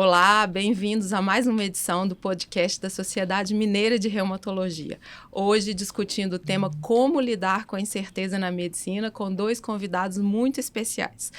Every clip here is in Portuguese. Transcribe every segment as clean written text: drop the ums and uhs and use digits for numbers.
Olá, bem-vindos a mais uma edição do podcast da Sociedade Mineira de Reumatologia. Hoje discutindo o tema como lidar com a incerteza na medicina com dois convidados muito especiais.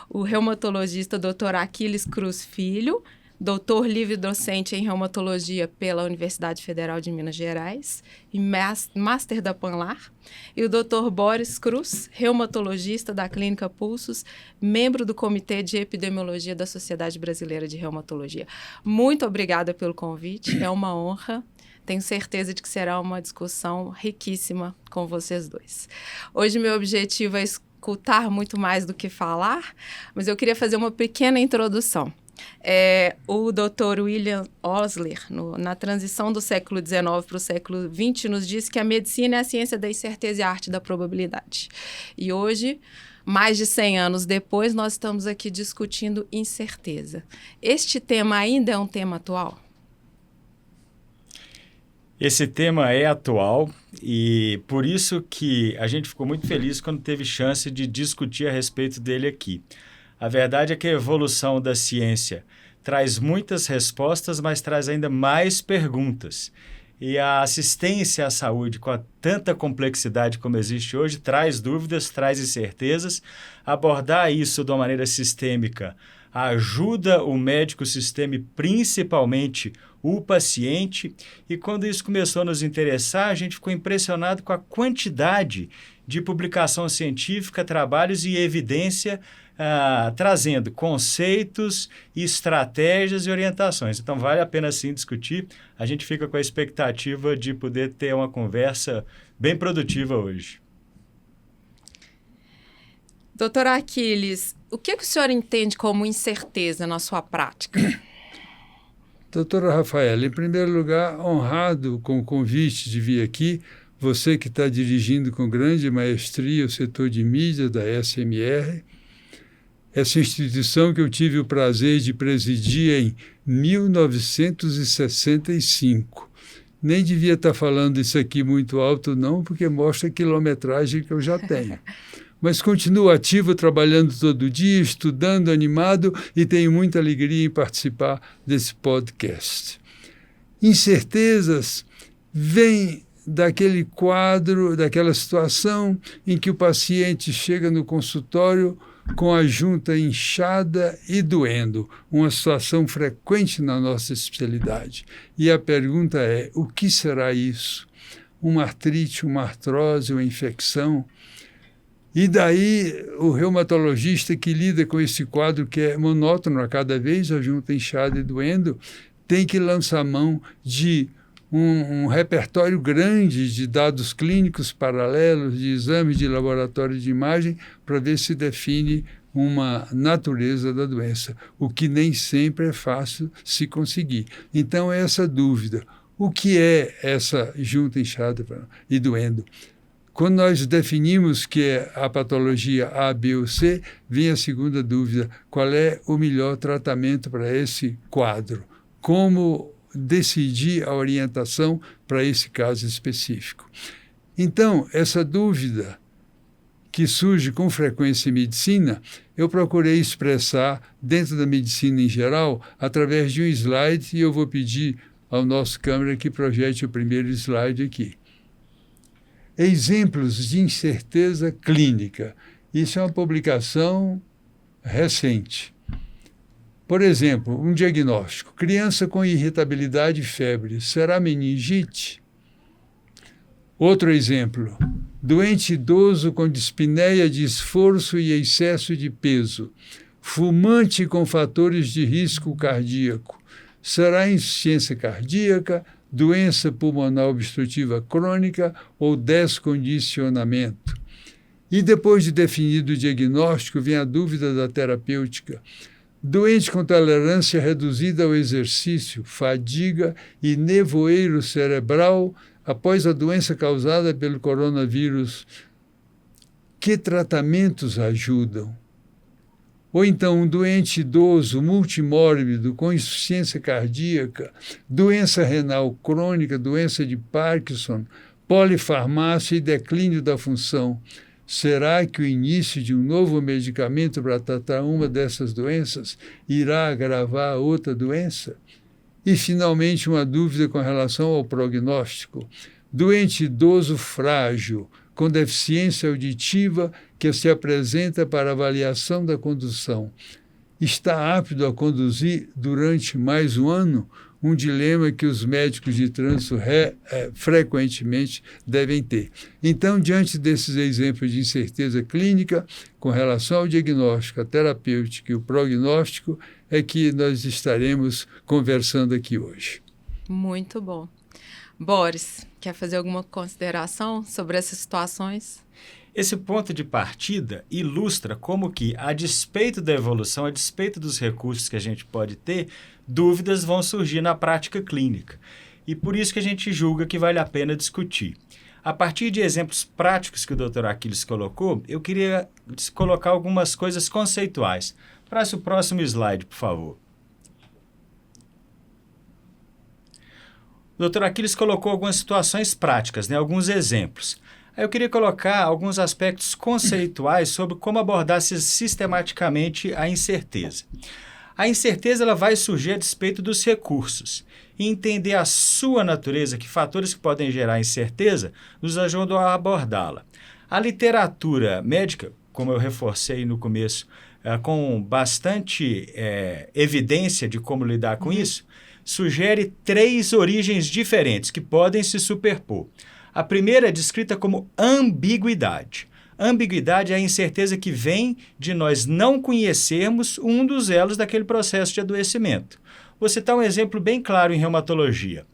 O reumatologista Dr. Aquiles Cruz Filho, doutor livre-docente em reumatologia pela Universidade Federal de Minas Gerais e master da Panlar, e o Dr. Boris Cruz, reumatologista da Clínica Pulsos, membro do Comitê de Epidemiologia da Sociedade Brasileira de Reumatologia. Muito obrigada pelo convite, é uma honra. Tenho certeza de que será uma discussão riquíssima com vocês dois. Hoje meu objetivo é escutar muito mais do que falar, mas eu queria fazer uma pequena introdução. O Dr. William Osler, na transição do século XIX para o século XX, nos diz que a medicina é a ciência da incerteza e a arte da probabilidade. E hoje, mais de 100 anos depois, nós estamos aqui discutindo incerteza. Este tema ainda é um tema atual? Esse tema é atual e por isso que a gente ficou muito feliz quando teve chance de discutir a respeito dele aqui. A verdade é que a evolução da ciência traz muitas respostas, mas traz ainda mais perguntas. E a assistência à saúde, com tanta complexidade como existe hoje, traz dúvidas, traz incertezas. Abordar isso de uma maneira sistêmica ajuda o médico sistema, principalmente o paciente. E quando isso começou a nos interessar, a gente ficou impressionado com a quantidade de publicação científica, trabalhos e evidência trazendo conceitos, estratégias e orientações. Então, vale a pena sim discutir. A gente fica com a expectativa de poder ter uma conversa bem produtiva hoje. Doutor Aquiles, o que o senhor entende como incerteza na sua prática? Doutora Rafaela, em primeiro lugar, honrado com o convite de vir aqui, você que está dirigindo com grande maestria o setor de mídia da SMR, essa instituição que eu tive o prazer de presidir em 1965. Nem devia estar falando isso aqui muito alto, não, porque mostra a quilometragem que eu já tenho. Mas continuo ativo, trabalhando todo dia, estudando, animado, e tenho muita alegria em participar desse podcast. Incertezas vêm daquele quadro, daquela situação em que o paciente chega no consultório com a junta inchada e doendo, uma situação frequente na nossa especialidade. E a pergunta é, o que será isso? Uma artrite, uma artrose, uma infecção? E daí o reumatologista que lida com esse quadro que é monótono a cada vez, a junta inchada e doendo, tem que lançar mão de um repertório grande de dados clínicos paralelos, de exames de laboratório de imagem, para ver se define uma natureza da doença, o que nem sempre é fácil se conseguir. Então, essa dúvida, o que é essa junta inchada e doendo? Quando nós definimos que é a patologia A, B ou C, vem a segunda dúvida, qual é o melhor tratamento para esse quadro? Como decidir a orientação para esse caso específico? Então, essa dúvida que surge com frequência em medicina, eu procurei expressar dentro da medicina em geral através de um slide, e eu vou pedir ao nosso câmera que projete o primeiro slide aqui. Exemplos de incerteza clínica. Isso é uma publicação recente. Por exemplo, um diagnóstico. Criança com irritabilidade e febre. Será meningite? Outro exemplo. Doente idoso com dispneia de esforço e excesso de peso. Fumante com fatores de risco cardíaco. Será insuficiência cardíaca, doença pulmonar obstrutiva crônica ou descondicionamento? E depois de definido o diagnóstico, vem a dúvida da terapêutica. Doente com tolerância reduzida ao exercício, fadiga e nevoeiro cerebral após a doença causada pelo coronavírus. Que tratamentos ajudam? Ou então um doente idoso multimórbido com insuficiência cardíaca, doença renal crônica, doença de Parkinson, polifarmácia e declínio da função. Será que o início de um novo medicamento para tratar uma dessas doenças irá agravar outra doença? E, finalmente, uma dúvida com relação ao prognóstico. Doente idoso frágil, com deficiência auditiva que se apresenta para avaliação da condução, está apto a conduzir durante mais um ano? Um dilema que os médicos de trânsito frequentemente devem ter. Então, diante desses exemplos de incerteza clínica, com relação ao diagnóstico, a terapêutica e o prognóstico, é que nós estaremos conversando aqui hoje. Muito bom. Boris, quer fazer alguma consideração sobre essas situações? Esse ponto de partida ilustra como que, a despeito da evolução, a despeito dos recursos que a gente pode ter, dúvidas vão surgir na prática clínica. E por isso que a gente julga que vale a pena discutir. A partir de exemplos práticos que o Dr. Aquiles colocou, eu queria colocar algumas coisas conceituais. Passe o próximo slide, por favor. O Dr. Aquiles colocou algumas situações práticas, alguns exemplos. Aí eu queria colocar alguns aspectos conceituais sobre como abordar sistematicamente a incerteza. A incerteza ela vai surgir a despeito dos recursos. E entender a sua natureza, que fatores que podem gerar incerteza, nos ajudam a abordá-la. A literatura médica, como eu reforcei no começo, com bastante evidência de como lidar com isso, sugere 3 origens diferentes que podem se superpor. A primeira é descrita como ambiguidade. Ambiguidade é a incerteza que vem de nós não conhecermos um dos elos daquele processo de adoecimento. Vou citar um exemplo bem claro em reumatologia.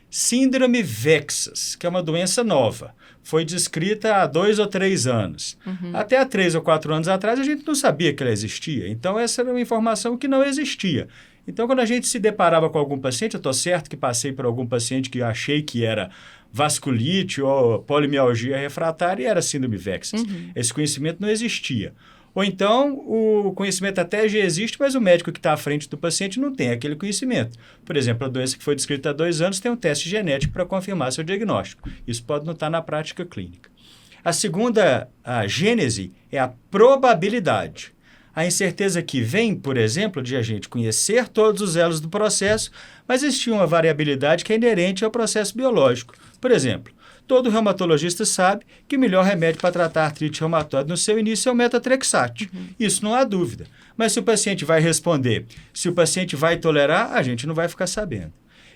Síndrome Vexas, que é uma doença nova, foi descrita há 2 ou 3 anos. Até há 3 ou 4 anos atrás, a gente não sabia que ela existia. Então, essa era uma informação que não existia. Então, quando a gente se deparava com algum paciente, eu estou certo que passei por algum paciente que eu achei que era vasculite ou polimialgia refratária e era síndrome Vexas. Esse conhecimento não existia. Ou então, o conhecimento até já existe, mas o médico que está à frente do paciente não tem aquele conhecimento. Por exemplo, a doença que foi descrita há 2 anos tem um teste genético para confirmar seu diagnóstico. Isso pode não estar na prática clínica. A segunda gênese é a probabilidade. A incerteza que vem, por exemplo, de a gente conhecer todos os elos do processo, mas existir uma variabilidade que é inerente ao processo biológico. Por exemplo, todo reumatologista sabe que o melhor remédio para tratar artrite reumatoide no seu início é o metatrexate. Isso não há dúvida. Mas se o paciente vai responder, se o paciente vai tolerar, a gente não vai ficar sabendo.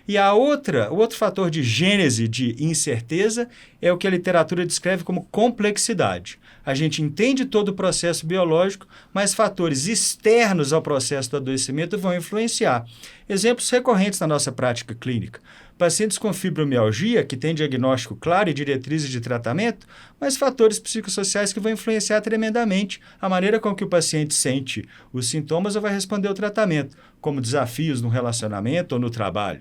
E o outro fator de gênese de incerteza é o que a literatura descreve como complexidade. A gente entende todo o processo biológico, mas fatores externos ao processo do adoecimento vão influenciar. Exemplos recorrentes na nossa prática clínica. Pacientes com fibromialgia, que têm diagnóstico claro e diretrizes de tratamento, mas fatores psicossociais que vão influenciar tremendamente a maneira com que o paciente sente os sintomas ou vai responder ao tratamento, como desafios no relacionamento ou no trabalho.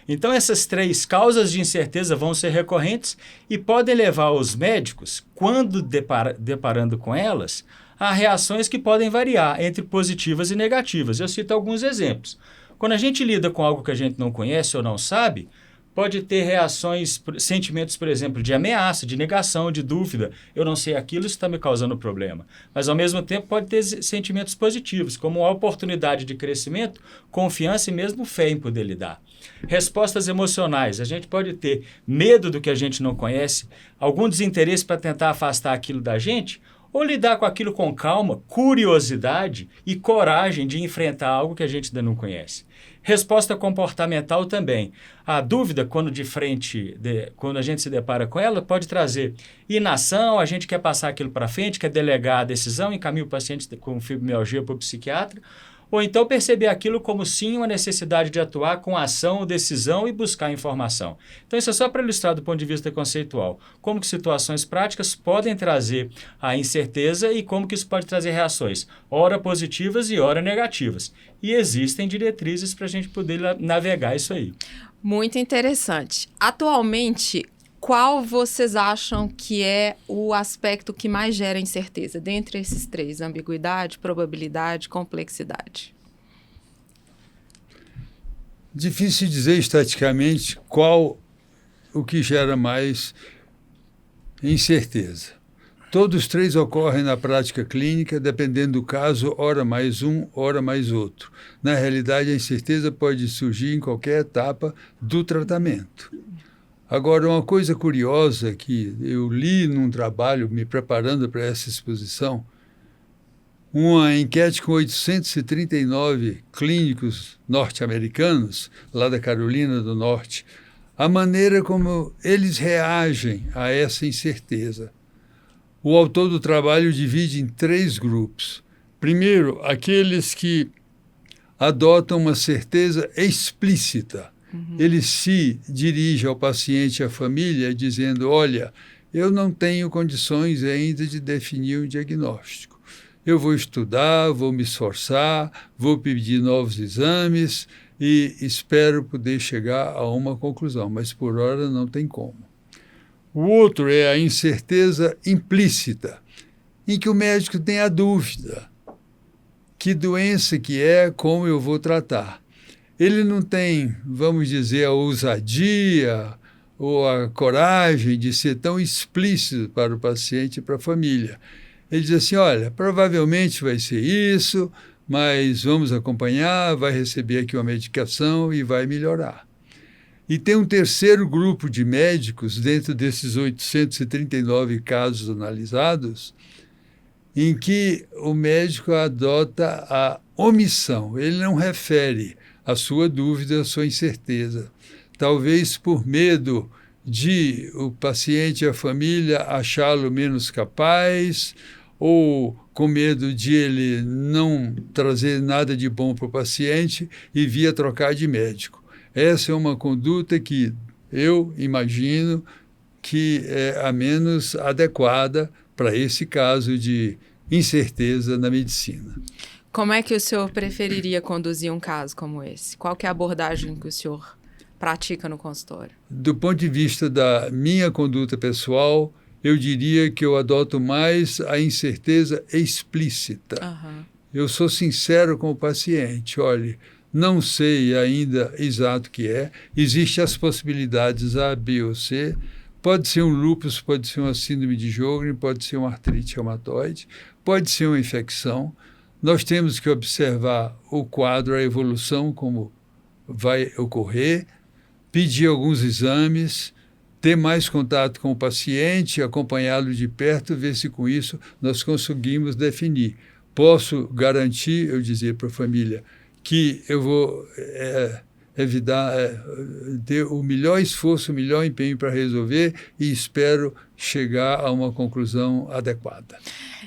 Então, essas 3 causas de incerteza vão ser recorrentes e podem levar os médicos, quando deparando com elas, a reações que podem variar entre positivas e negativas. Eu cito alguns exemplos. Quando a gente lida com algo que a gente não conhece ou não sabe, pode ter reações, sentimentos, por exemplo, de ameaça, de negação, de dúvida. Eu não sei aquilo, isso está me causando problema. Mas, ao mesmo tempo, pode ter sentimentos positivos, como uma oportunidade de crescimento, confiança e mesmo fé em poder lidar. Respostas emocionais. A gente pode ter medo do que a gente não conhece, algum desinteresse para tentar afastar aquilo da gente, ou lidar com aquilo com calma, curiosidade e coragem de enfrentar algo que a gente ainda não conhece. Resposta comportamental também. A dúvida, quando a gente se depara com ela, pode trazer inação, a gente quer passar aquilo para frente, quer delegar a decisão, encaminha o paciente com fibromialgia para o psiquiatra, ou então perceber aquilo como sim uma necessidade de atuar com ação, decisão e buscar informação. Então isso é só para ilustrar do ponto de vista conceitual, como que situações práticas podem trazer a incerteza e como que isso pode trazer reações, ora positivas e ora negativas. E existem diretrizes para a gente poder navegar isso aí. Muito interessante. Atualmente, qual vocês acham que é o aspecto que mais gera incerteza dentre esses 3? Ambiguidade, probabilidade, complexidade. Difícil dizer estaticamente qual o que gera mais incerteza. Todos três ocorrem na prática clínica, dependendo do caso, ora mais um, ora mais outro. Na realidade, a incerteza pode surgir em qualquer etapa do tratamento. Agora, uma coisa curiosa que eu li num trabalho me preparando para essa exposição, uma enquete com 839 clínicos norte-americanos, lá da Carolina do Norte, a maneira como eles reagem a essa incerteza. O autor do trabalho divide em 3 grupos. Primeiro, aqueles que adotam uma certeza explícita. Ele se dirige ao paciente e à família dizendo, olha, eu não tenho condições ainda de definir um diagnóstico. Eu vou estudar, vou me esforçar, vou pedir novos exames e espero poder chegar a uma conclusão, mas por hora não tem como. O outro é a incerteza implícita, em que o médico tem a dúvida. Que doença que é, como eu vou tratar? Ele não tem, vamos dizer, a ousadia ou a coragem de ser tão explícito para o paciente e para a família. Ele diz assim, olha, provavelmente vai ser isso, mas vamos acompanhar, vai receber aqui uma medicação e vai melhorar. E tem um terceiro grupo de médicos, dentro desses 839 casos analisados, em que o médico adota a omissão. Ele não refere a sua dúvida, a sua incerteza. Talvez por medo de o paciente e a família achá-lo menos capaz, ou com medo de ele não trazer nada de bom para o paciente e via trocar de médico. Essa é uma conduta que eu imagino que é a menos adequada para esse caso de incerteza na medicina. Como é que o senhor preferiria conduzir um caso como esse? Qual que é a abordagem que o senhor pratica no consultório? Do ponto de vista da minha conduta pessoal, eu diria que eu adoto mais a incerteza explícita. Eu sou sincero com o paciente, olhe, não sei ainda exato o que é, existem as possibilidades A, B ou C, pode ser um lúpus, pode ser uma síndrome de Sjögren, pode ser uma artrite reumatoide, pode ser uma infecção. Nós temos que observar o quadro, a evolução, como vai ocorrer, pedir alguns exames, ter mais contato com o paciente, acompanhá-lo de perto, ver se com isso nós conseguimos definir. Posso garantir, eu dizer para a família, que eu vou evitar, ter o melhor esforço, o melhor empenho para resolver e espero chegar a uma conclusão adequada.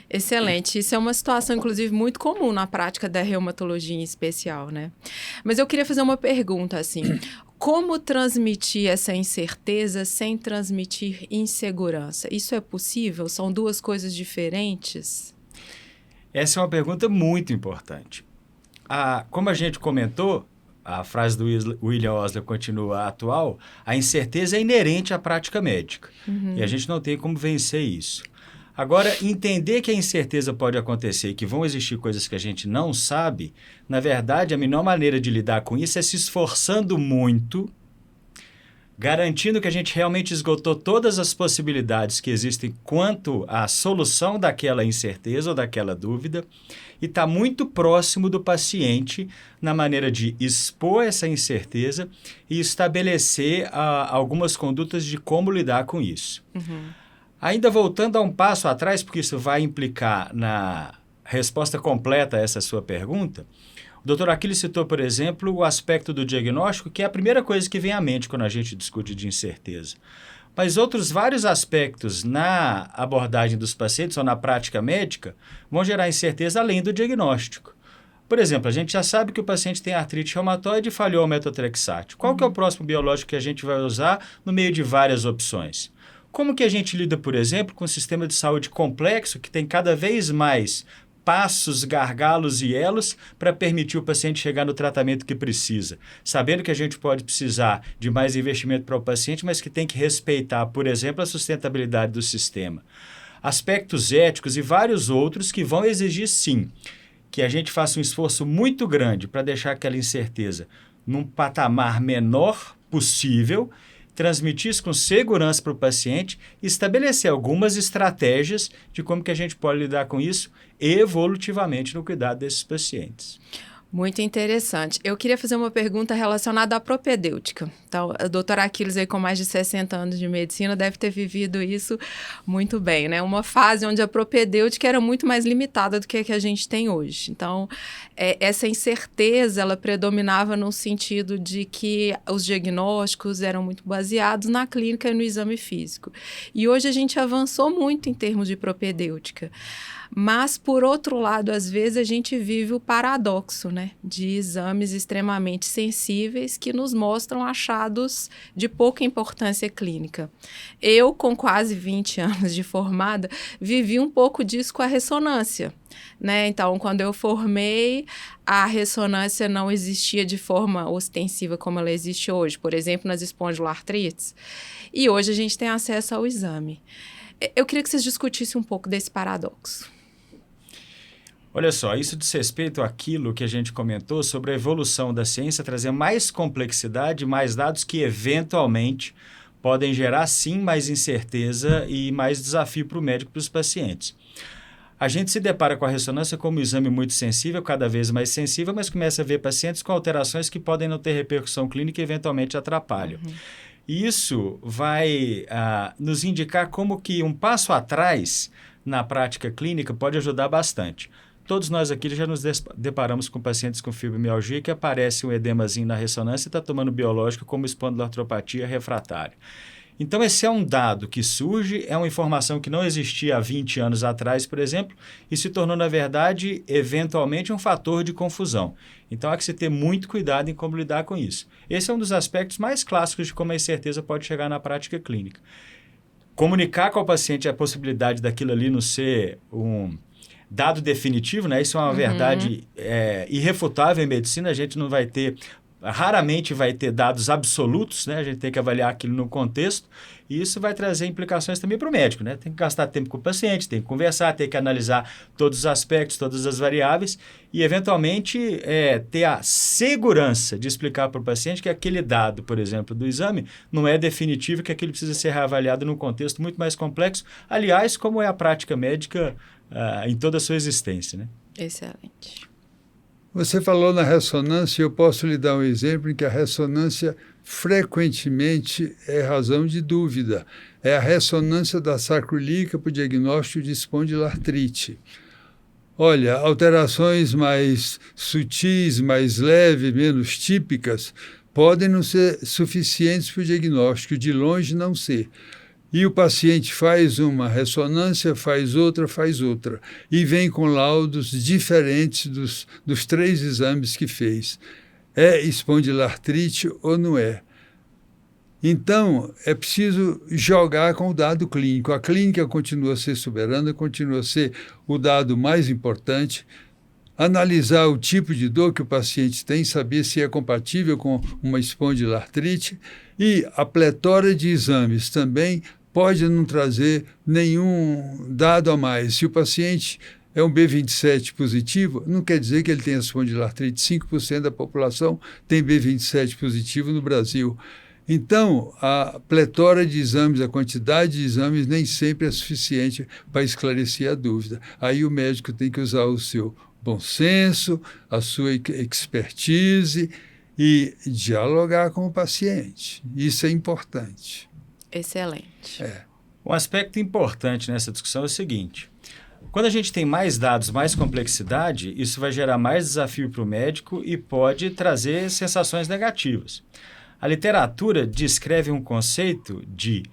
Excelente. Isso é uma situação, inclusive, muito comum na prática da reumatologia em especial, né? Mas eu queria fazer uma pergunta, assim. Como transmitir essa incerteza sem transmitir insegurança? Isso é possível? São duas coisas diferentes? Essa é uma pergunta muito importante. Como a gente comentou, a frase do William Osler continua atual, a incerteza é inerente à prática médica. E a gente não tem como vencer isso. Agora, entender que a incerteza pode acontecer e que vão existir coisas que a gente não sabe, na verdade, a melhor maneira de lidar com isso é se esforçando muito, garantindo que a gente realmente esgotou todas as possibilidades que existem quanto à solução daquela incerteza ou daquela dúvida e está muito próximo do paciente na maneira de expor essa incerteza e estabelecer algumas condutas de como lidar com isso. Ainda voltando a um passo atrás, porque isso vai implicar na resposta completa a essa sua pergunta, o Dr. Aquiles citou, por exemplo, o aspecto do diagnóstico, que é a primeira coisa que vem à mente quando a gente discute de incerteza. Mas outros vários aspectos na abordagem dos pacientes ou na prática médica vão gerar incerteza além do diagnóstico. Por exemplo, a gente já sabe que o paciente tem artrite reumatoide e falhou o metotrexate. Qual que é o próximo biológico que a gente vai usar no meio de várias opções? Como que a gente lida, por exemplo, com um sistema de saúde complexo que tem cada vez mais passos, gargalos e elos para permitir o paciente chegar no tratamento que precisa, sabendo que a gente pode precisar de mais investimento para o paciente, mas que tem que respeitar, por exemplo, a sustentabilidade do sistema. Aspectos éticos e vários outros que vão exigir, sim, que a gente faça um esforço muito grande para deixar aquela incerteza num patamar menor possível, transmitir isso com segurança para o paciente e estabelecer algumas estratégias de como que a gente pode lidar com isso evolutivamente no cuidado desses pacientes. Muito interessante. Eu queria fazer uma pergunta relacionada à propedêutica. Então, a doutora Aquiles, aí, com mais de 60 anos de medicina, deve ter vivido isso muito bem, né? Uma fase onde a propedêutica era muito mais limitada do que a gente tem hoje. Então, essa incerteza, ela predominava no sentido de que os diagnósticos eram muito baseados na clínica e no exame físico. E hoje a gente avançou muito em termos de propedêutica. Mas, por outro lado, às vezes a gente vive o paradoxo, né, de exames extremamente sensíveis que nos mostram achados de pouca importância clínica. Eu, com quase 20 anos de formada, vivi um pouco disso com a ressonância, né? Então, quando eu formei, a ressonância não existia de forma ostensiva como ela existe hoje, por exemplo, nas espondiloartrites, e hoje a gente tem acesso ao exame. Eu queria que vocês discutissem um pouco desse paradoxo. Olha só, isso diz respeito àquilo que a gente comentou sobre a evolução da ciência, trazer mais complexidade, mais dados que eventualmente podem gerar, sim, mais incerteza e mais desafio para o médico e para os pacientes. A gente se depara com a ressonância como um exame muito sensível, cada vez mais sensível, mas começa a ver pacientes com alterações que podem não ter repercussão clínica e eventualmente atrapalham. Isso vai nos indicar como que um passo atrás na prática clínica pode ajudar bastante. Todos nós aqui já nos deparamos com pacientes com fibromialgia que aparece um edemazinho na ressonância e está tomando biológico como espondiloartropatia refratária. Então, esse é um dado que surge, é uma informação que não existia há 20 anos atrás, por exemplo, e se tornou, na verdade, eventualmente um fator de confusão. Então, há que se ter muito cuidado em como lidar com isso. Esse é um dos aspectos mais clássicos de como a incerteza pode chegar na prática clínica. Comunicar com o paciente a possibilidade daquilo ali não ser um dado definitivo, né? Isso é uma verdade irrefutável em medicina, a gente não vai ter, raramente vai ter dados absolutos, né? A gente tem que avaliar aquilo no contexto e isso vai trazer implicações também para o médico, né? Tem que gastar tempo com o paciente, tem que conversar, tem que analisar todos os aspectos, todas as variáveis e, eventualmente, ter a segurança de explicar para o paciente que aquele dado, por exemplo, do exame, não é definitivo, que aquilo precisa ser reavaliado num contexto muito mais complexo, aliás, como é a prática médica em toda a sua existência, né? Excelente. Você falou na ressonância, eu posso lhe dar um exemplo em que a ressonância frequentemente é razão de dúvida. É a ressonância da sacroiliaca para o diagnóstico de espondiloartrite. Olha, alterações mais sutis, mais leves, menos típicas, podem não ser suficientes para o diagnóstico, de longe não ser. E o paciente faz uma ressonância, faz outra, e vem com laudos diferentes dos 3 exames que fez. É espondiloartrite ou não é? Então, é preciso jogar com o dado clínico. A clínica continua a ser soberana, continua a ser o dado mais importante. Analisar o tipo de dor que o paciente tem, saber se é compatível com uma espondiloartrite. E a pletora de exames também pode não trazer nenhum dado a mais. Se o paciente é um B27 positivo, não quer dizer que ele tenha espondiloartrite. 5% da população tem B27 positivo no Brasil. Então, a pletora de exames, a quantidade de exames nem sempre é suficiente para esclarecer a dúvida. Aí o médico tem que usar o seu bom senso, a sua expertise e dialogar com o paciente. Isso é importante. Excelente. Um aspecto importante nessa discussão é o seguinte: quando a gente tem mais dados, mais complexidade, isso vai gerar mais desafio para o médico e pode trazer sensações negativas. A literatura descreve um conceito de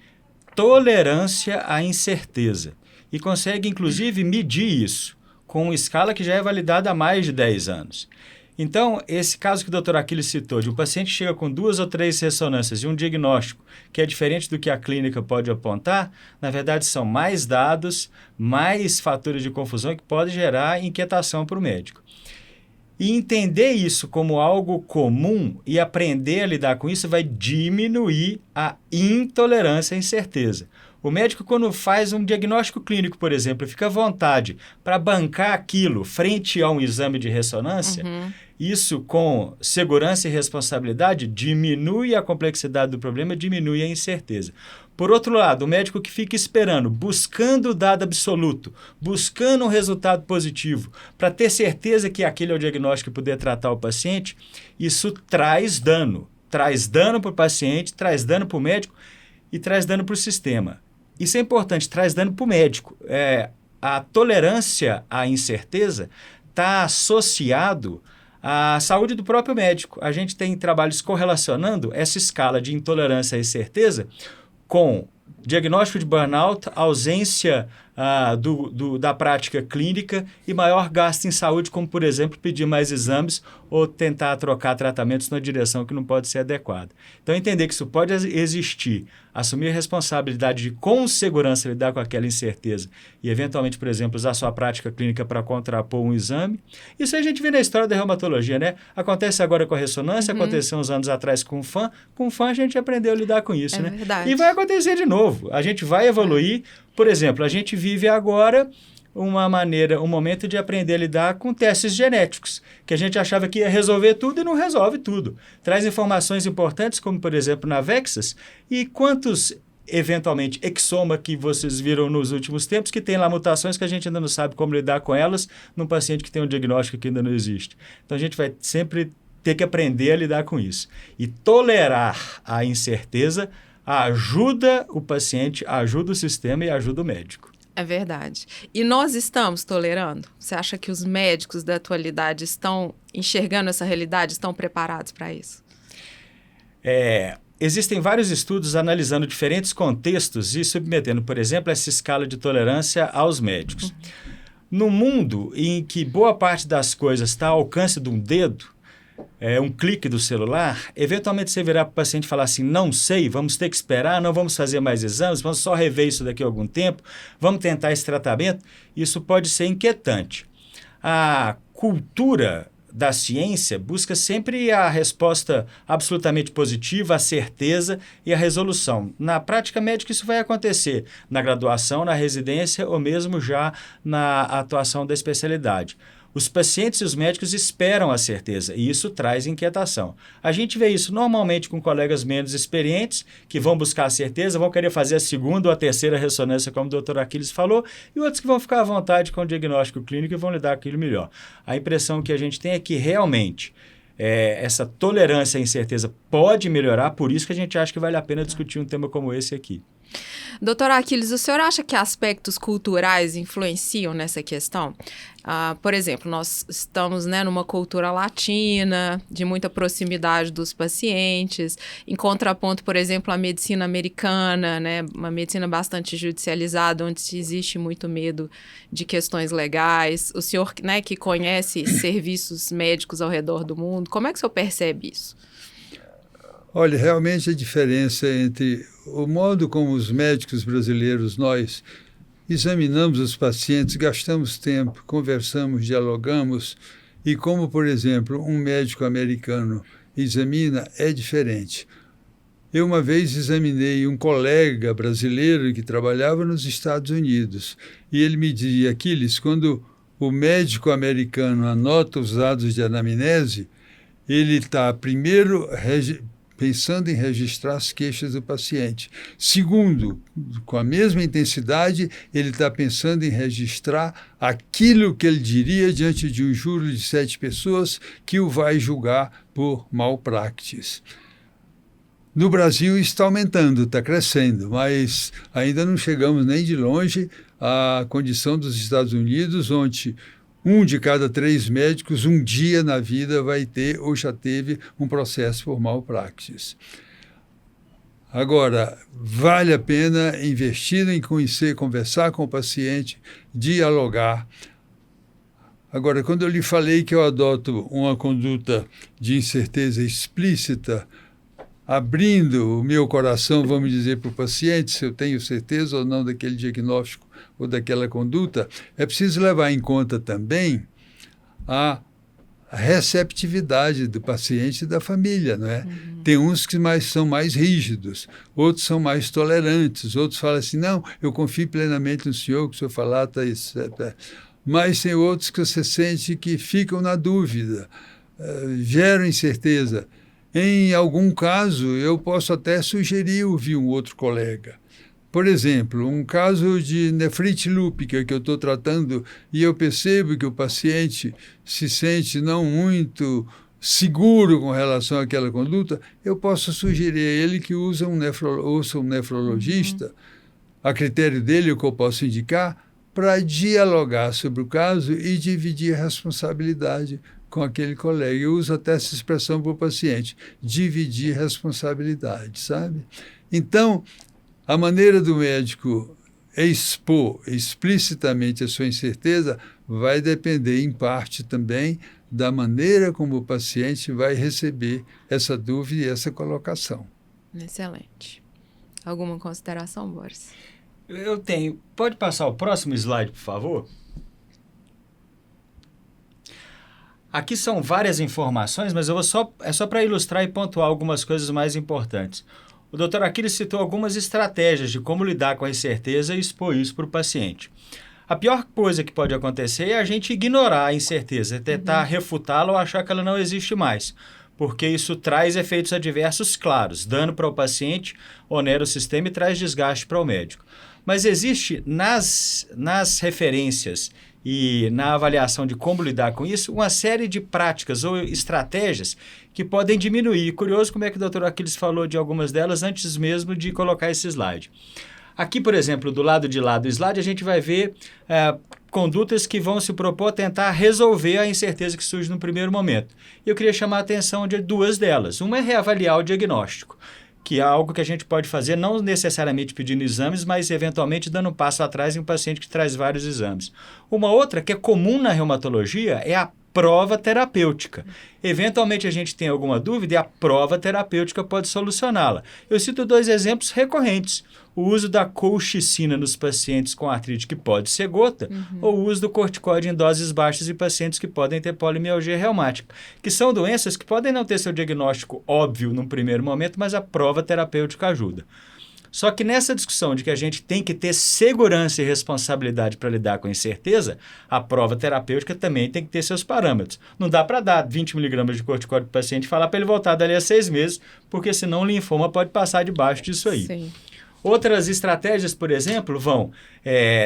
tolerância à incerteza e consegue, inclusive, medir isso com uma escala que já é validada há mais de 10 anos. Então, esse caso que o Dr. Aquiles citou, de um paciente que chega com 2 ou 3 ressonâncias e um diagnóstico que é diferente do que a clínica pode apontar, na verdade são mais dados, mais fatores de confusão que podem gerar inquietação para o médico. E entender isso como algo comum e aprender a lidar com isso vai diminuir a intolerância à incerteza. O médico, quando faz um diagnóstico clínico, por exemplo, fica à vontade para bancar aquilo frente a um exame de ressonância, Isso, com segurança e responsabilidade, diminui a complexidade do problema, diminui a incerteza. Por outro lado, o médico que fica esperando, buscando o dado absoluto, buscando um resultado positivo, para ter certeza que aquele é o diagnóstico e poder tratar o paciente, isso traz dano. Traz dano para o paciente, traz dano para o médico e traz dano para o sistema. Isso é importante, traz dano para o médico. A tolerância à incerteza está associado à saúde do próprio médico. A gente tem trabalhos correlacionando essa escala de intolerância à incerteza com diagnóstico de burnout, ausência da prática clínica e maior gasto em saúde, como, por exemplo, pedir mais exames ou tentar trocar tratamentos na direção que não pode ser adequada. Então, entender que isso pode existir, assumir a responsabilidade de, com segurança, lidar com aquela incerteza e, eventualmente, por exemplo, usar sua prática clínica para contrapor um exame. Isso a gente vê na história da reumatologia, né? Acontece agora com a ressonância, aconteceu uns anos atrás com o FAM. Com o FAM a gente aprendeu a lidar com isso, né? Verdade. E vai acontecer de novo. A gente vai evoluir. Por exemplo, a gente vive agora um momento de aprender a lidar com testes genéticos, que a gente achava que ia resolver tudo e não resolve tudo. Traz informações importantes, como, por exemplo, na Vexas, e quantos, eventualmente, exoma que vocês viram nos últimos tempos, que tem lá mutações que a gente ainda não sabe como lidar com elas num paciente que tem um diagnóstico que ainda não existe. Então, a gente vai sempre ter que aprender a lidar com isso. E tolerar a incerteza ajuda o paciente, ajuda o sistema e ajuda o médico. É verdade. E nós estamos tolerando? Você acha que os médicos da atualidade estão enxergando essa realidade, estão preparados para isso? Existem vários estudos analisando diferentes contextos e submetendo, por exemplo, essa escala de tolerância aos médicos. No mundo em que boa parte das coisas está ao alcance de um dedo, um clique do celular, eventualmente você virar para o paciente e falar assim, não sei, vamos ter que esperar, não vamos fazer mais exames, vamos só rever isso daqui a algum tempo, vamos tentar esse tratamento, isso pode ser inquietante. A cultura da ciência busca sempre a resposta absolutamente positiva, a certeza e a resolução. Na prática médica isso vai acontecer na graduação, na residência ou mesmo já na atuação da especialidade. Os pacientes e os médicos esperam a certeza e isso traz inquietação. A gente vê isso normalmente com colegas menos experientes que vão buscar a certeza, vão querer fazer a segunda ou a terceira ressonância, como o Dr. Aquiles falou, e outros que vão ficar à vontade com o diagnóstico clínico e vão lidar com aquilo melhor. A impressão que a gente tem é que realmente essa tolerância à incerteza pode melhorar, por isso que a gente acha que vale a pena discutir um tema como esse aqui. Doutor Aquiles, o senhor acha que aspectos culturais influenciam nessa questão? Por exemplo, nós estamos numa cultura latina, de muita proximidade dos pacientes, em contraponto, por exemplo, à medicina americana, uma medicina bastante judicializada, onde existe muito medo de questões legais. O senhor, que conhece serviços médicos ao redor do mundo, como é que o senhor percebe isso? Olha, realmente a diferença entre o modo como os médicos brasileiros, nós examinamos os pacientes, gastamos tempo, conversamos, dialogamos, e como, por exemplo, um médico americano examina, é diferente. Eu uma vez examinei um colega brasileiro que trabalhava nos Estados Unidos, e ele me dizia, Aquiles, quando o médico americano anota os dados de anamnese, ele está primeiro pensando em registrar as queixas do paciente. Segundo, com a mesma intensidade, ele está pensando em registrar aquilo que ele diria diante de um júri de 7 pessoas que o vai julgar por malpraxis. No Brasil está aumentando, está crescendo, mas ainda não chegamos nem de longe à condição dos Estados Unidos, onde 1 de cada 3 médicos, um dia na vida, vai ter ou já teve um processo por malpraxis. Agora, vale a pena investir em conhecer, conversar com o paciente, dialogar. Agora, quando eu lhe falei que eu adoto uma conduta de incerteza explícita, abrindo o meu coração, vamos dizer, para o paciente, se eu tenho certeza ou não daquele diagnóstico ou daquela conduta, é preciso levar em conta também a receptividade do paciente e da família, não é? Tem uns que são mais rígidos, outros são mais tolerantes, outros falam assim, não, eu confio plenamente no senhor, que o senhor falar está isso, mas tem outros que você sente que ficam na dúvida. geram incerteza. Em algum caso, eu posso até sugerir ouvir um outro colega. Por exemplo, um caso de nefrite lúpica que eu estou tratando e eu percebo que o paciente se sente não muito seguro com relação àquela conduta, eu posso sugerir a ele que ouça um nefrologista, a critério dele, o que eu posso indicar, para dialogar sobre o caso e dividir a responsabilidade com aquele colega. Eu uso até essa expressão para o paciente, dividir responsabilidade, sabe? Então, a maneira do médico expor explicitamente a sua incerteza vai depender, em parte também, da maneira como o paciente vai receber essa dúvida e essa colocação. Excelente. Alguma consideração, Boris? Eu tenho. Pode passar o próximo slide, por favor? Aqui são várias informações, mas é só para ilustrar e pontuar algumas coisas mais importantes. O Dr. Aquiles citou algumas estratégias de como lidar com a incerteza e expor isso para o paciente. A pior coisa que pode acontecer é a gente ignorar a incerteza, tentar refutá-la ou achar que ela não existe mais, porque isso traz efeitos adversos claros, dano para o paciente, onera o sistema e traz desgaste para o médico. Mas existe nas referências e na avaliação de como lidar com isso, uma série de práticas ou estratégias que podem diminuir. Curioso como é que o Dr. Aquiles falou de algumas delas antes mesmo de colocar esse slide. Aqui, por exemplo, do lado de lá do slide, a gente vai ver condutas que vão se propor a tentar resolver a incerteza que surge no primeiro momento. E eu queria chamar a atenção de duas delas. Uma é reavaliar o diagnóstico, que é algo que a gente pode fazer não necessariamente pedindo exames, mas eventualmente dando um passo atrás em um paciente que traz vários exames. Uma outra, que é comum na reumatologia, é a prova terapêutica. Eventualmente a gente tem alguma dúvida e a prova terapêutica pode solucioná-la. Eu cito 2 exemplos recorrentes. O uso da colchicina nos pacientes com artrite que pode ser gota, ou o uso do corticóide em doses baixas em pacientes que podem ter polimialgia reumática, que são doenças que podem não ter seu diagnóstico óbvio num primeiro momento, mas a prova terapêutica ajuda. Só que nessa discussão de que a gente tem que ter segurança e responsabilidade para lidar com a incerteza, a prova terapêutica também tem que ter seus parâmetros. Não dá para dar 20 mg de corticóide para o paciente e falar para ele voltar dali a 6 meses, porque senão o linfoma pode passar debaixo disso aí. Sim. Outras estratégias, por exemplo, vão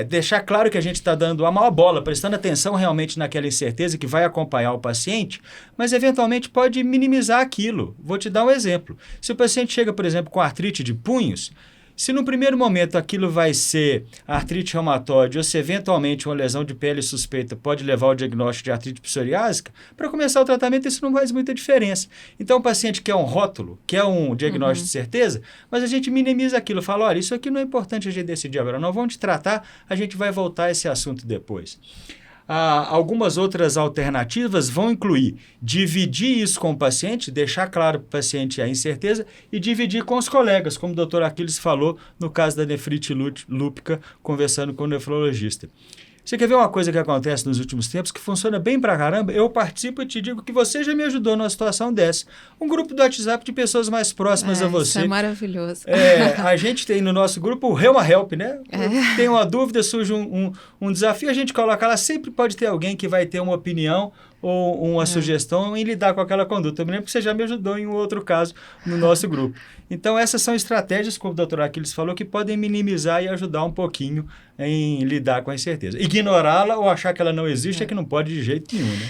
deixar claro que a gente está dando a maior bola, prestando atenção realmente naquela incerteza que vai acompanhar o paciente, mas eventualmente pode minimizar aquilo. Vou te dar um exemplo. Se o paciente chega, por exemplo, com artrite de punhos, se no primeiro momento aquilo vai ser artrite reumatoide ou se eventualmente uma lesão de pele suspeita pode levar ao diagnóstico de artrite psoriásica, para começar o tratamento isso não faz muita diferença. Então o paciente quer um rótulo, quer um diagnóstico de certeza, mas a gente minimiza aquilo, fala, olha, isso aqui não é importante a gente decidir agora, não vamos te tratar, a gente vai voltar a esse assunto depois. Algumas outras alternativas vão incluir dividir isso com o paciente, deixar claro para o paciente a incerteza e dividir com os colegas, como o Dr. Aquiles falou no caso da nefrite lúpica, conversando com o nefrologista. Você quer ver uma coisa que acontece nos últimos tempos que funciona bem pra caramba? Eu participo e te digo que você já me ajudou numa situação dessa. Um grupo do WhatsApp de pessoas mais próximas a você. Isso é maravilhoso. A gente tem no nosso grupo o Reuma Help, né? Tem uma dúvida, surge um desafio, a gente coloca lá, sempre pode ter alguém que vai ter uma opinião ou uma sugestão em lidar com aquela conduta. Eu me lembro que você já me ajudou em um outro caso no nosso grupo. Então, essas são estratégias, como o Dr. Aquiles falou, que podem minimizar e ajudar um pouquinho em lidar com a incerteza. Ignorá-la ou achar que ela não existe é que não pode de jeito nenhum, né?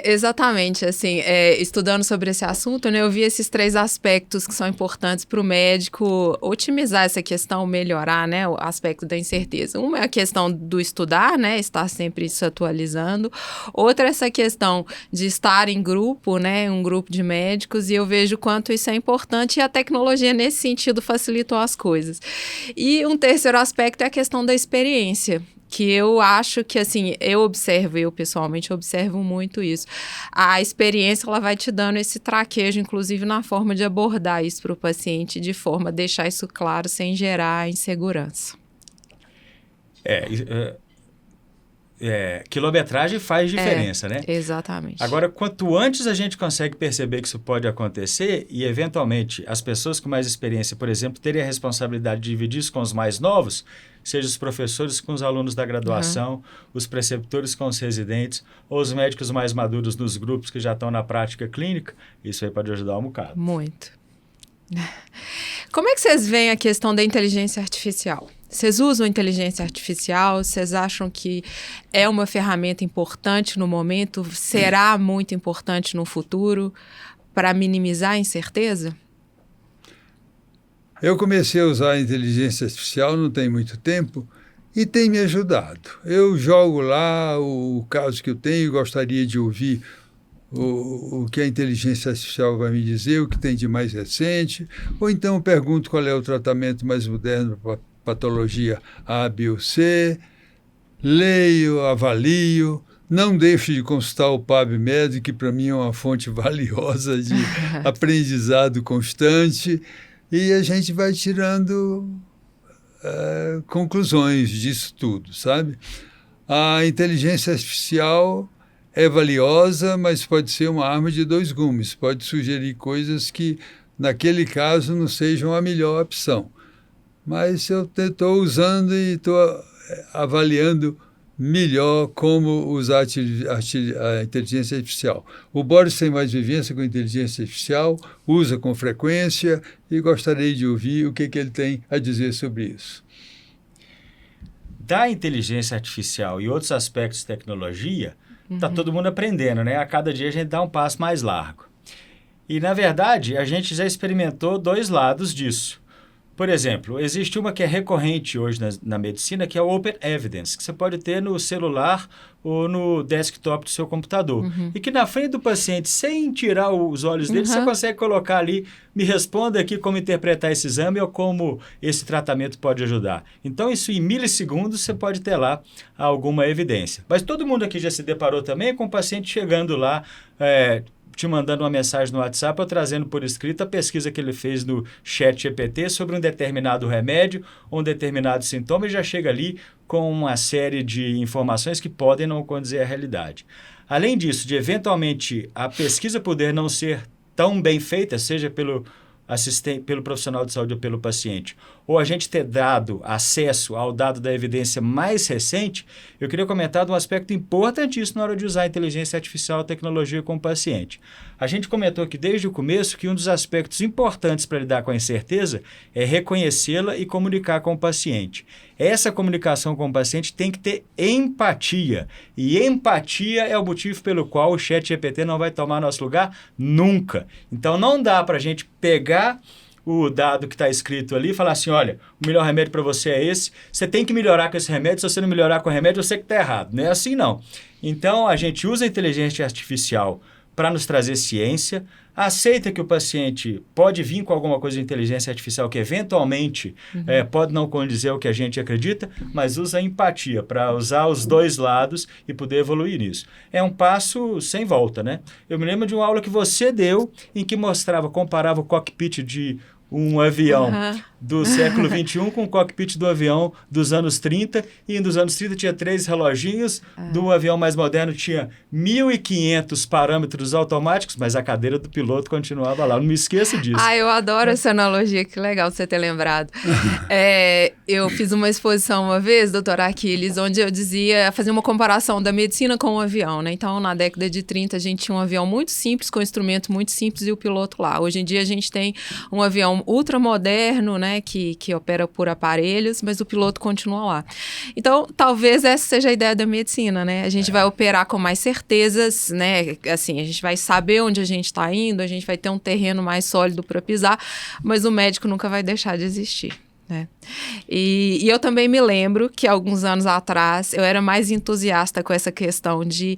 Exatamente, assim, estudando sobre esse assunto, né, eu vi esses 3 aspectos que são importantes para o médico otimizar essa questão, melhorar, né, o aspecto da incerteza. Uma é a questão do estudar, né, estar sempre se atualizando. Outra é essa questão de estar em grupo, né, um grupo de médicos, e eu vejo quanto isso é importante e a tecnologia nesse sentido facilitou as coisas. E um terceiro aspecto é a questão da experiência, que eu acho que, assim, eu pessoalmente observo muito isso. A experiência, ela vai te dando esse traquejo, inclusive na forma de abordar isso para o paciente, de forma a deixar isso claro, sem gerar insegurança. Quilometragem faz diferença, né? Exatamente. Agora, quanto antes a gente consegue perceber que isso pode acontecer e, eventualmente, as pessoas com mais experiência, por exemplo, terem a responsabilidade de dividir isso com os mais novos, seja os professores com os alunos da graduação, os preceptores com os residentes, ou os médicos mais maduros nos grupos que já estão na prática clínica, isso aí pode ajudar um bocado. Muito. Como é que vocês veem a questão da inteligência artificial? Vocês usam inteligência artificial? Vocês acham que é uma ferramenta importante no momento? Será muito importante no futuro para minimizar a incerteza? Eu comecei a usar a inteligência artificial não tem muito tempo e tem me ajudado. Eu jogo lá o caso que eu tenho e gostaria de ouvir o que a inteligência artificial vai me dizer, o que tem de mais recente, ou então pergunto qual é o tratamento mais moderno para patologia A, B ou C, leio, avalio, não deixo de consultar o PubMed, que para mim é uma fonte valiosa de aprendizado constante, e a gente vai tirando conclusões disso tudo, sabe? A inteligência artificial é valiosa, mas pode ser uma arma de dois gumes, pode sugerir coisas que, naquele caso, não sejam a melhor opção. Mas eu estou usando e estou avaliando melhor como usar a inteligência artificial. O Boris tem mais vivência com inteligência artificial, usa com frequência e gostaria de ouvir o que ele tem a dizer sobre isso. Da inteligência artificial e outros aspectos de tecnologia, está todo mundo aprendendo, né? A cada dia a gente dá um passo mais largo. E, na verdade, a gente já experimentou dois lados disso. Por exemplo, existe uma que é recorrente hoje na medicina, que é o Open Evidence, que você pode ter no celular ou no desktop do seu computador. E que na frente do paciente, sem tirar os olhos dele, você consegue colocar ali, me responda aqui como interpretar esse exame ou como esse tratamento pode ajudar. Então, isso em milissegundos você pode ter lá alguma evidência. Mas todo mundo aqui já se deparou também com o paciente chegando lá, te mandando uma mensagem no WhatsApp ou trazendo por escrito a pesquisa que ele fez no ChatGPT sobre um determinado remédio ou um determinado sintoma e já chega ali com uma série de informações que podem não condizer à realidade. Além disso, de eventualmente a pesquisa poder não ser tão bem feita, seja pelo profissional de saúde ou pelo paciente, ou a gente ter dado acesso ao dado da evidência mais recente, eu queria comentar de um aspecto importantíssimo na hora de usar a inteligência artificial e tecnologia com o paciente. A gente comentou aqui desde o começo que um dos aspectos importantes para lidar com a incerteza é reconhecê-la e comunicar com o paciente. Essa comunicação com o paciente tem que ter empatia. E empatia é o motivo pelo qual o ChatGPT não vai tomar nosso lugar nunca. Então não dá para a gente pegar o dado que está escrito ali e falar assim, olha, o melhor remédio para você é esse, você tem que melhorar com esse remédio, se você não melhorar com o remédio, você que está errado. Não é assim, não. Então, a gente usa a inteligência artificial para nos trazer ciência, aceita que o paciente pode vir com alguma coisa de inteligência artificial que eventualmente pode não condizer ao que a gente acredita, mas usa a empatia para usar os dois lados e poder evoluir nisso. É um passo sem volta, né? Eu me lembro de uma aula que você deu em que comparava o cockpit de um avião do século XXI com o cockpit do avião dos anos 30, e dos anos 30 tinha 3 reloginhos, do avião mais moderno tinha 1.500 parâmetros automáticos, mas a cadeira do piloto continuava lá. Não me esqueça disso. Eu adoro essa analogia, que legal você ter lembrado. Eu fiz uma exposição uma vez, doutora Aquiles, onde eu fazia uma comparação da medicina com o avião, né? Então, na década de 30, a gente tinha um avião muito simples, com um instrumento muito simples e o piloto lá. Hoje em dia, a gente tem um avião ultramoderno, né, que opera por aparelhos, mas o piloto continua lá. Então, talvez essa seja a ideia da medicina, né? A gente vai operar com mais certezas, né? Assim, a gente vai saber onde a gente está indo, a gente vai ter um terreno mais sólido para pisar, mas o médico nunca vai deixar de existir. né? E eu também me lembro que alguns anos atrás eu era mais entusiasta com essa questão de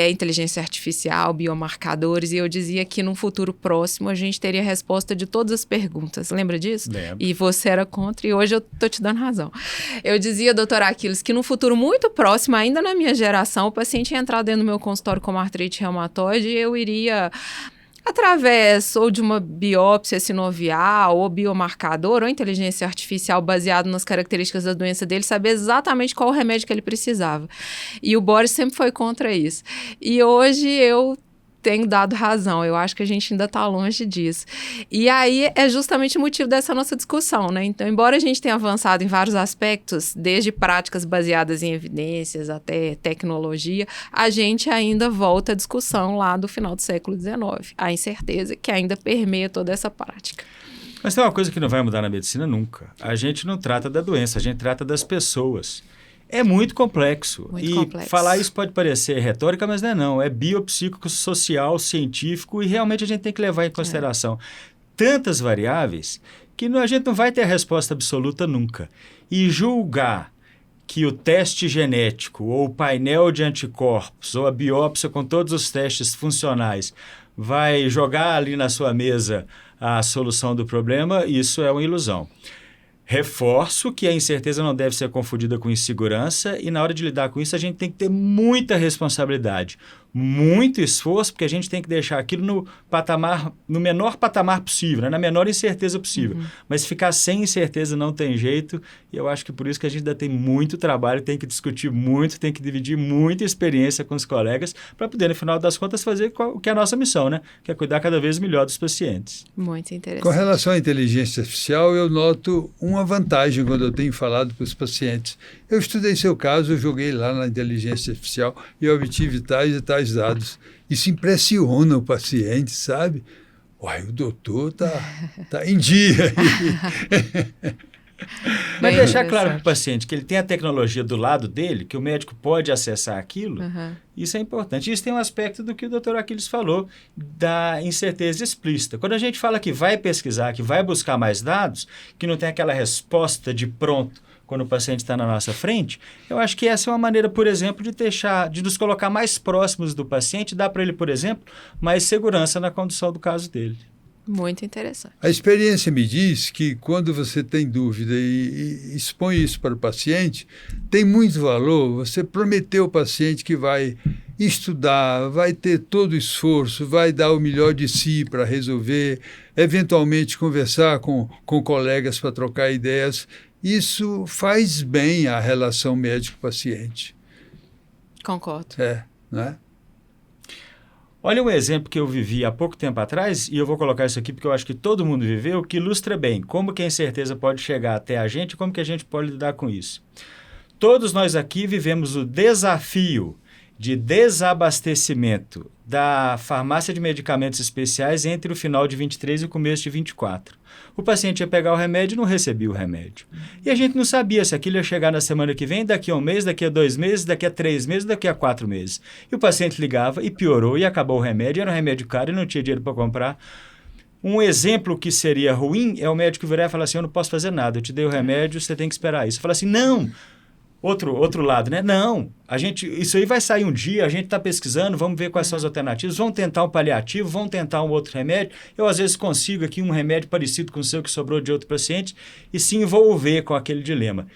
inteligência artificial, biomarcadores, e eu dizia que no futuro próximo a gente teria resposta de todas as perguntas. Lembra disso? Lembro. E você era contra, e hoje eu tô te dando razão. Eu dizia, doutora Aquiles, que no futuro muito próximo, ainda na minha geração, o paciente ia entrar dentro do meu consultório com uma artrite reumatoide e eu iria, através ou de uma biópsia sinovial, ou biomarcador, ou inteligência artificial baseado nas características da doença dele, saber exatamente qual o remédio que ele precisava. E o Boris sempre foi contra isso. E hoje eu tenho dado razão. Eu acho que a gente ainda está longe disso. E aí é justamente o motivo dessa nossa discussão, né? Então, embora a gente tenha avançado em vários aspectos, desde práticas baseadas em evidências até tecnologia, a gente ainda volta à discussão lá do final do século XIX. A incerteza que ainda permeia toda essa prática. Mas tem uma coisa que não vai mudar na medicina nunca. A gente não trata da doença, a gente trata das pessoas. É muito complexo. Falar isso pode parecer retórica, mas não é não. É biopsíquico, social, científico e realmente a gente tem que levar em consideração tantas variáveis que a gente não vai ter a resposta absoluta nunca. E julgar que o teste genético ou o painel de anticorpos ou a biópsia com todos os testes funcionais vai jogar ali na sua mesa a solução do problema, isso é uma ilusão. Reforço que a incerteza não deve ser confundida com insegurança e na hora de lidar com isso a gente tem que ter muita responsabilidade, muito esforço, porque a gente tem que deixar aquilo no menor patamar possível, né? Na menor incerteza possível. Mas ficar sem incerteza não tem jeito e eu acho que por isso que a gente ainda tem muito trabalho, tem que discutir muito, tem que dividir muita experiência com os colegas para poder, no final das contas, fazer o que é a nossa missão, né? Que é cuidar cada vez melhor dos pacientes. Muito interessante. Com relação à inteligência artificial, eu noto uma vantagem quando eu tenho falado para os pacientes. Eu estudei seu caso, eu joguei lá na inteligência artificial e obtive tais e tais dados. Isso impressiona o paciente, sabe? Uai, o doutor tá em dia. Mas deixar claro para o paciente que ele tem a tecnologia do lado dele, que o médico pode acessar aquilo, isso é importante. Isso tem um aspecto do que o Dr. Aquiles falou, da incerteza explícita. Quando a gente fala que vai pesquisar, que vai buscar mais dados, que não tem aquela resposta de pronto quando o paciente está na nossa frente, eu acho que essa é uma maneira, por exemplo, de nos colocar mais próximos do paciente, dar para ele, por exemplo, mais segurança na condução do caso dele. Muito interessante. A experiência me diz que quando você tem dúvida e expõe isso para o paciente, tem muito valor você prometer ao paciente que vai estudar, vai ter todo o esforço, vai dar o melhor de si para resolver, eventualmente conversar com colegas para trocar ideias. Isso faz bem à relação médico-paciente. Concordo. Não é? Olha um exemplo que eu vivi há pouco tempo atrás, e eu vou colocar isso aqui porque eu acho que todo mundo viveu, que ilustra bem como que a incerteza pode chegar até a gente e como que a gente pode lidar com isso. Todos nós aqui vivemos o desafio de desabastecimento da farmácia de medicamentos especiais entre o final de 23 e o começo de 24. O paciente ia pegar o remédio e não recebia o remédio. E a gente não sabia se aquilo ia chegar na semana que vem, daqui a um mês, daqui a 2 meses, daqui a 3 meses, daqui a 4 meses. E o paciente ligava e piorou e acabou o remédio, era um remédio caro e não tinha dinheiro para comprar. Um exemplo que seria ruim é o médico virar e falar assim, eu não posso fazer nada, eu te dei o remédio, você tem que esperar isso. Fala assim, não! Outro lado, né? Não, isso aí vai sair um dia, a gente está pesquisando, vamos ver quais são as alternativas, vamos tentar um paliativo, vamos tentar um outro remédio. Eu, às vezes, consigo aqui um remédio parecido com o seu que sobrou de outro paciente e se envolver com aquele dilema.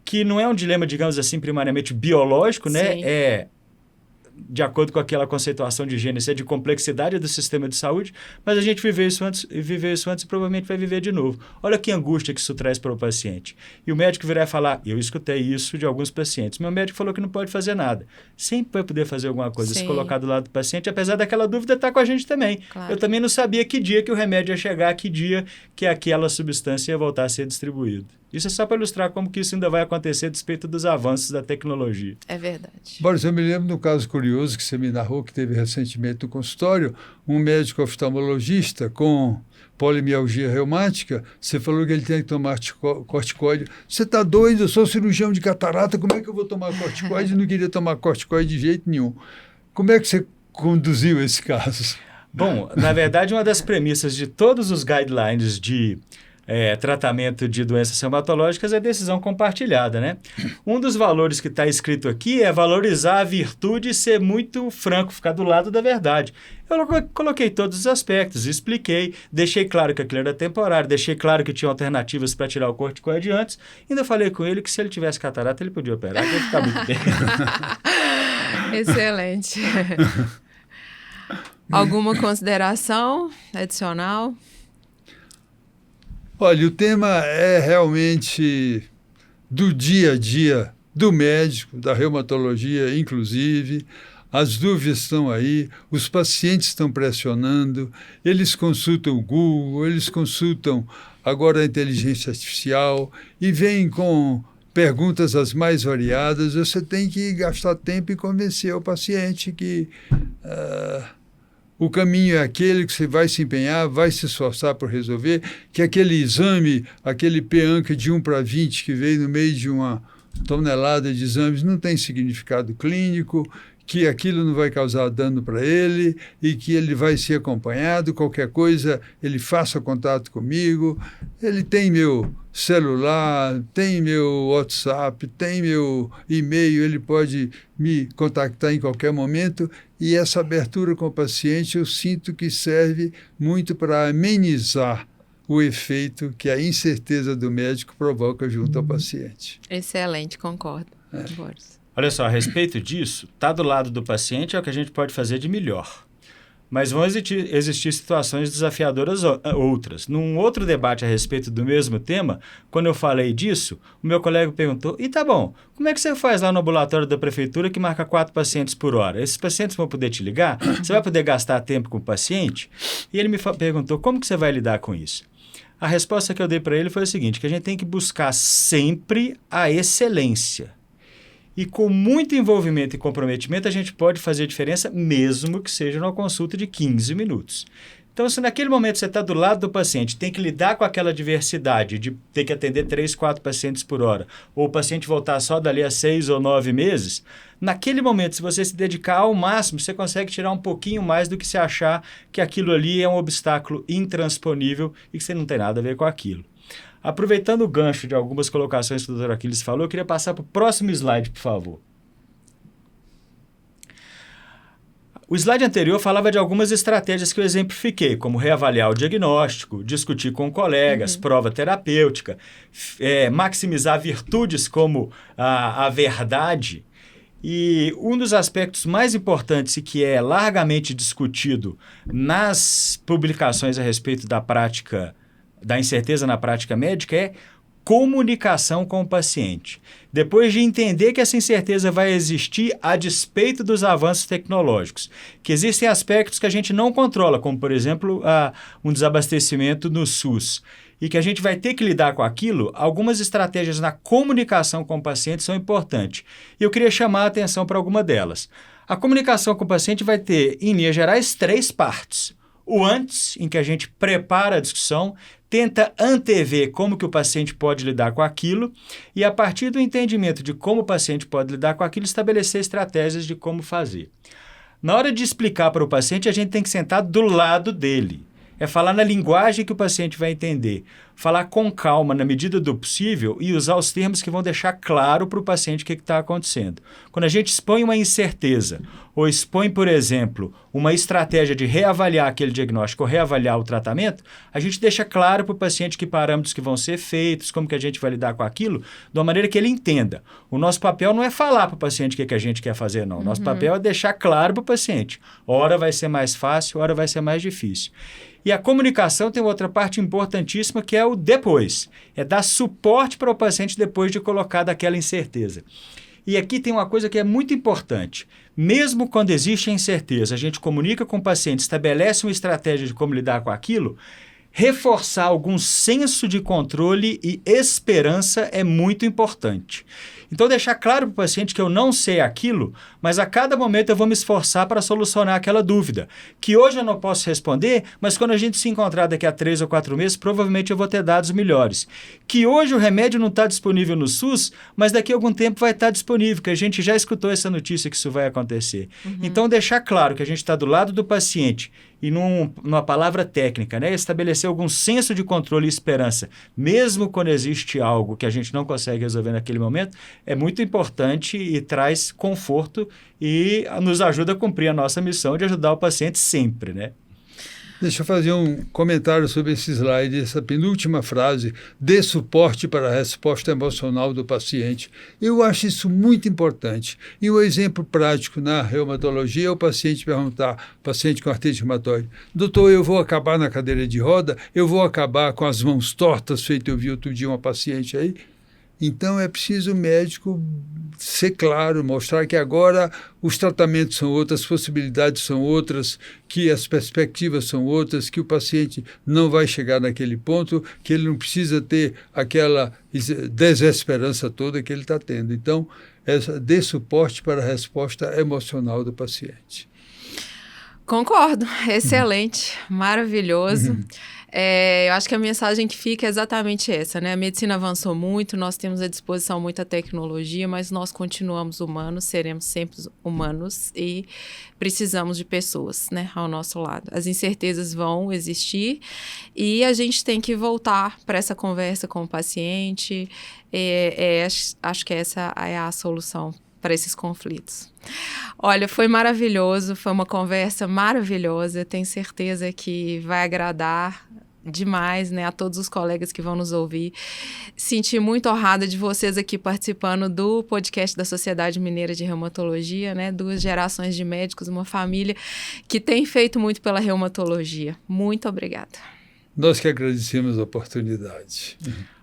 Que não é um dilema, digamos assim, primariamente biológico, né? Sim. É, de acordo com aquela conceituação de Gênesis, é de complexidade do sistema de saúde, mas a gente viveu isso antes e provavelmente vai viver de novo. Olha que angústia que isso traz para o paciente. E o médico virar e falar, eu escutei isso de alguns pacientes, meu médico falou que não pode fazer nada. Sempre vai poder fazer alguma coisa, se colocar do lado do paciente, apesar daquela dúvida estar com a gente também. Claro. Eu também não sabia que dia que o remédio ia chegar, que dia que aquela substância ia voltar a ser distribuída. Isso é só para ilustrar como que isso ainda vai acontecer a despeito dos avanços da tecnologia. É verdade. Boris, eu me lembro de um caso curioso que você me narrou, que teve recentemente no consultório, um médico oftalmologista com polimialgia reumática, você falou que ele tem que tomar corticoide. Você está doido? Eu sou cirurgião de catarata, como é que eu vou tomar corticoide? Não queria tomar corticoide de jeito nenhum. Como é que você conduziu esse caso? Bom, na verdade, uma das premissas de todos os guidelines de tratamento de doenças reumatológicas é decisão compartilhada, né? Um dos valores que está escrito aqui é valorizar a virtude e ser muito franco, ficar do lado da verdade. Eu coloquei todos os aspectos, expliquei, deixei claro que aquilo era temporário, deixei claro que tinha alternativas para tirar o corticoide antes, ainda falei com ele que se ele tivesse catarata ele podia operar, que ia ficar muito bem. Excelente. Alguma consideração adicional? Olha, o tema é realmente do dia a dia do médico, da reumatologia, inclusive. as dúvidas estão aí, os pacientes estão pressionando, eles consultam o Google, eles consultam agora a inteligência artificial e vêm com perguntas as mais variadas. Você tem que gastar tempo e convencer o paciente que o caminho é aquele, que você vai se empenhar, vai se esforçar por resolver, que aquele exame, aquele P-ANCA de 1/20 que veio no meio de uma tonelada de exames não tem significado clínico, que aquilo não vai causar dano para ele e que ele vai ser acompanhado, qualquer coisa ele faça contato comigo, ele tem meu celular, tem meu WhatsApp, tem meu e-mail, ele pode me contactar em qualquer momento, e essa abertura com o paciente eu sinto que serve muito para amenizar o efeito que a incerteza do médico provoca junto ao paciente. Excelente, concordo. Boris. Olha só, a respeito disso, estar do lado do paciente é o que a gente pode fazer de melhor. Mas vão existir situações desafiadoras outras. Num outro debate a respeito do mesmo tema, quando eu falei disso, o meu colega perguntou, e tá bom, como é que você faz lá no ambulatório da prefeitura que marca 4 pacientes por hora? Esses pacientes vão poder te ligar? Você vai poder gastar tempo com o paciente? E ele me perguntou, como que você vai lidar com isso? A resposta que eu dei para ele foi a seguinte, que a gente tem que buscar sempre a excelência. E com muito envolvimento e comprometimento, a gente pode fazer diferença, mesmo que seja numa consulta de 15 minutos. Então, se naquele momento você está do lado do paciente, tem que lidar com aquela diversidade de ter que atender 3, 4 pacientes por hora, ou o paciente voltar só dali a 6 ou 9 meses, naquele momento, se você se dedicar ao máximo, você consegue tirar um pouquinho mais do que se achar que aquilo ali é um obstáculo intransponível e que você não tem nada a ver com aquilo. Aproveitando o gancho de algumas colocações que o Dr. Aquiles falou, eu queria passar para o próximo slide, por favor. O slide anterior falava de algumas estratégias que eu exemplifiquei, como reavaliar o diagnóstico, discutir com colegas, prova terapêutica, maximizar virtudes como a verdade. E um dos aspectos mais importantes e que é largamente discutido nas publicações a respeito da prática da incerteza na prática médica é comunicação com o paciente. Depois de entender que essa incerteza vai existir a despeito dos avanços tecnológicos, que existem aspectos que a gente não controla, como, por exemplo, um desabastecimento no SUS, e que a gente vai ter que lidar com aquilo, algumas estratégias na comunicação com o paciente são importantes. E eu queria chamar a atenção para alguma delas. A comunicação com o paciente vai ter, em linhas gerais, 3 partes. O antes, em que a gente prepara a discussão, tenta antever como que o paciente pode lidar com aquilo e, a partir do entendimento de como o paciente pode lidar com aquilo, estabelecer estratégias de como fazer. Na hora de explicar para o paciente, a gente tem que sentar do lado dele. É falar na linguagem que o paciente vai entender. Falar com calma, na medida do possível, e usar os termos que vão deixar claro para o paciente o que está acontecendo. Quando a gente expõe uma incerteza, ou expõe, por exemplo, uma estratégia de reavaliar aquele diagnóstico ou reavaliar o tratamento, a gente deixa claro para o paciente que parâmetros que vão ser feitos, como que a gente vai lidar com aquilo, de uma maneira que ele entenda. O nosso papel não é falar para o paciente o que a gente quer fazer, não. O nosso papel é deixar claro para o paciente. Hora vai ser mais fácil, hora vai ser mais difícil. E a comunicação tem outra parte importantíssima que é o depois. É dar suporte para o paciente depois de colocar daquela incerteza. E aqui tem uma coisa que é muito importante. Mesmo quando existe a incerteza, a gente comunica com o paciente, estabelece uma estratégia de como lidar com aquilo, reforçar algum senso de controle e esperança é muito importante. Então, deixar claro para o paciente que eu não sei aquilo, mas a cada momento eu vou me esforçar para solucionar aquela dúvida. Que hoje eu não posso responder, mas quando a gente se encontrar daqui a 3 ou 4 meses, provavelmente eu vou ter dados melhores. Que hoje o remédio não está disponível no SUS, mas daqui a algum tempo vai estar disponível, que a gente já escutou essa notícia que isso vai acontecer. Então, deixar claro que a gente está do lado do paciente e numa palavra técnica, né? Estabelecer algum senso de controle e esperança, mesmo quando existe algo que a gente não consegue resolver naquele momento, é muito importante e traz conforto e nos ajuda a cumprir a nossa missão de ajudar o paciente sempre, né? Deixa eu fazer um comentário sobre esse slide, essa penúltima frase, dê suporte para a resposta emocional do paciente. Eu acho isso muito importante. E o exemplo prático na reumatologia é o paciente perguntar, paciente com artrite reumatoide, doutor, eu vou acabar na cadeira de roda? Eu vou acabar com as mãos tortas, feito eu vi outro dia uma paciente aí? Então é preciso o médico ser claro, mostrar que agora os tratamentos são outros, as possibilidades são outras, que as perspectivas são outras, que o paciente não vai chegar naquele ponto, que ele não precisa ter aquela desesperança toda que ele está tendo. Então, dê suporte para a resposta emocional do paciente. Concordo, excelente, maravilhoso. Eu acho que a mensagem que fica é exatamente essa, né? A medicina avançou muito, nós temos à disposição muita tecnologia, mas nós continuamos humanos, seremos sempre humanos e precisamos de pessoas, né, ao nosso lado. As incertezas vão existir e a gente tem que voltar para essa conversa com o paciente. Acho que essa é a solução para esses conflitos. Olha, foi maravilhoso, foi uma conversa maravilhosa, tenho certeza que vai agradar demais, né, a todos os colegas que vão nos ouvir. Senti muito honrada de vocês aqui participando do podcast da Sociedade Mineira de Reumatologia, né, 2 gerações de médicos, uma família que tem feito muito pela reumatologia. Muito obrigada. Nós que agradecemos a oportunidade.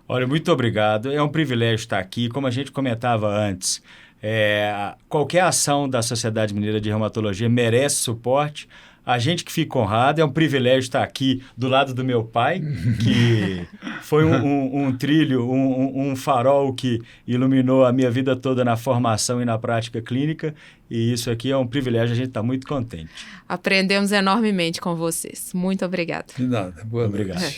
Olha, muito obrigado. É um privilégio estar aqui. Como a gente comentava antes, qualquer ação da Sociedade Mineira de Reumatologia merece suporte. A gente que fica honrado, é um privilégio estar aqui do lado do meu pai, que foi um trilho, um farol que iluminou a minha vida toda na formação e na prática clínica. E isso aqui é um privilégio, a gente está muito contente. Aprendemos enormemente com vocês. Muito obrigada. De nada. Boa noite. Obrigado.